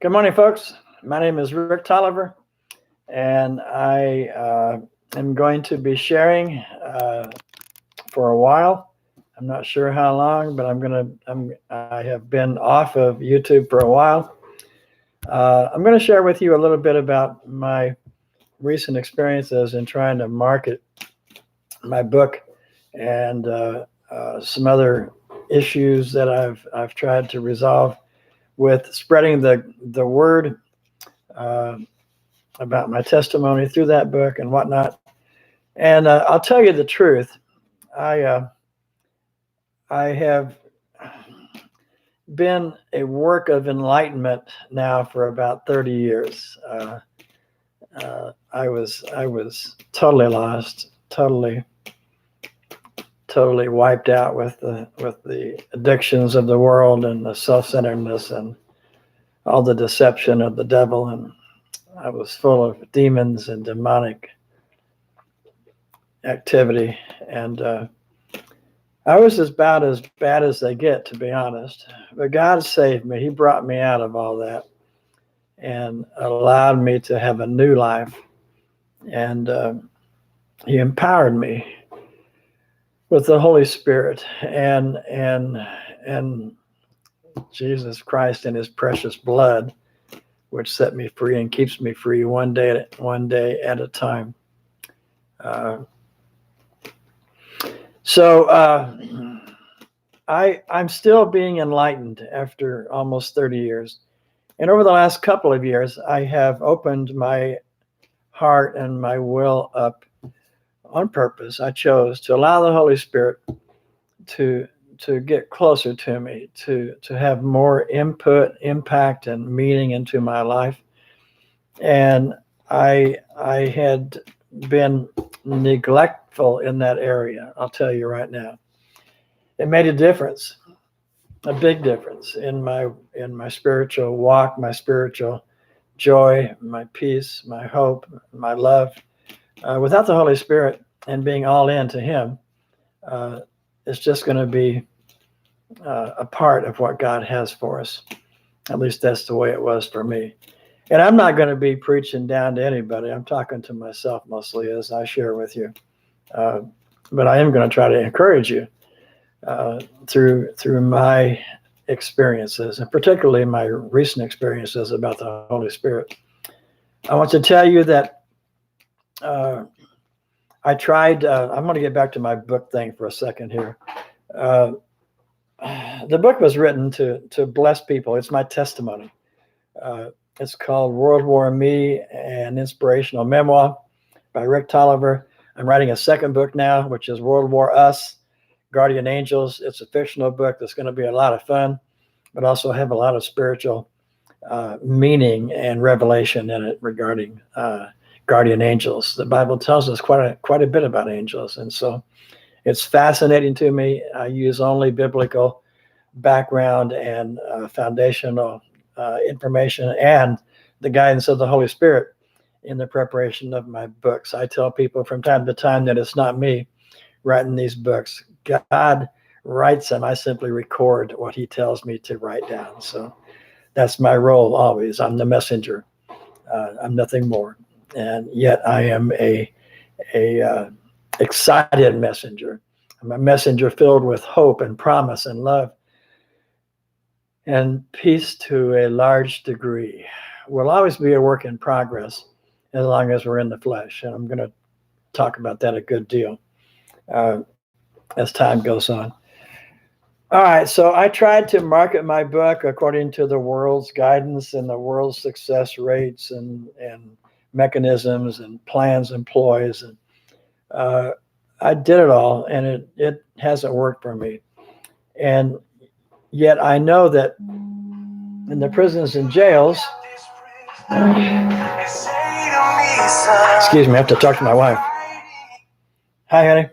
Good morning, folks. My name is Rick Tolliver, and I am going to be sharing for a while. I'm not sure how long, but I have been off of YouTube for a while. I'm going to share with you a little bit about my recent experiences in trying to market my book and some other issues that I've tried to resolve with spreading the word about my testimony through that book and whatnot. And I'll tell you the truth. I have been a work of enlightenment now for about 30 years. I was totally lost, totally wiped out with the addictions of the world and the self-centeredness and all the deception of the devil, and I was full of demons and demonic activity, and I was about as bad as they get, to be honest. But God saved me. He brought me out of all that and allowed me to have a new life, and He empowered me with the Holy Spirit and Jesus Christ and His precious blood, which set me free and keeps me free one day at a time. So I'm still being enlightened after almost 30 years. And over the last couple of years, I have opened my heart and my will up on purpose. I chose to allow the Holy Spirit to get closer to me, to have more input, impact, and meaning into my life. And I had been neglectful in that area, I'll tell you right now. It made a difference, a big difference in my spiritual walk, my spiritual joy, my peace, my hope, my love. Without the Holy Spirit and being all in to Him, it's just going to be a part of what God has for us. At least that's the way it was for me. And I'm not going to be preaching down to anybody. I'm talking to myself mostly as I share with you. But I am going to try to encourage you through my experiences, and particularly my recent experiences about the Holy Spirit. I want to tell you that I tried, I'm going to get back to my book thing for a second here. The book was written to bless people. It's my testimony. It's called World War Me, an inspirational memoir by Rick Tolliver. I'm writing a second book now, which is World War Us, Guardian Angels. It's a fictional book that's going to be a lot of fun, but also have a lot of spiritual meaning and revelation in it regarding guardian angels. The Bible tells us quite a bit about angels, and so it's fascinating to me. I use only biblical background and foundational information and the guidance of the Holy Spirit in the preparation of my books. I tell people from time to time that it's not me writing these books. God writes them. I simply record what He tells me to write down. So that's my role always. I'm the messenger. I'm nothing more. And yet I am a excited messenger. I'm a messenger filled with hope and promise and love and peace to a large degree. We'll always be a work in progress as long as we're in the flesh. And I'm going to talk about that a good deal as time goes on. All right, so I tried to market my book according to the world's guidance and the world's success rates and mechanisms and plans and ploys. And I did it all, and it hasn't worked for me. And yet I know that in the prisons and jails, excuse me, I have to talk to my wife. Hi, honey.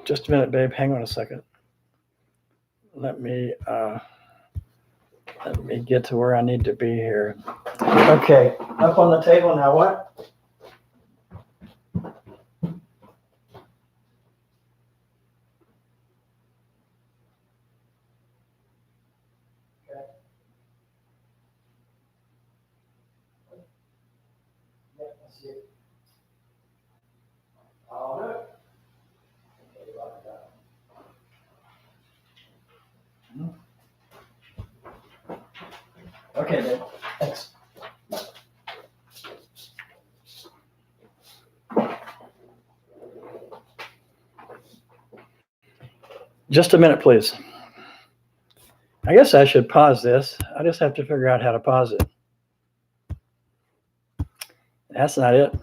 Just a minute, babe. Hang on a second. Let me Let me get to where I need to be here. Okay, up on the table now. What? Okay. Yep, I see it. All right. Okay, then. Thanks. Just a minute, please. I guess I should pause this. I just have to figure out how to pause it. That's not it.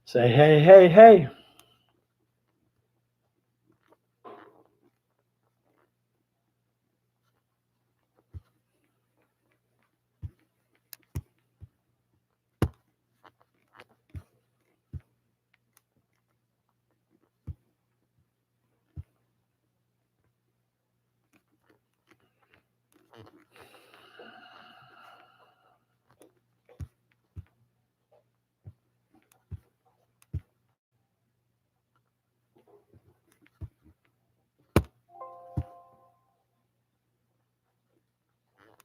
say, hey, hey, hey,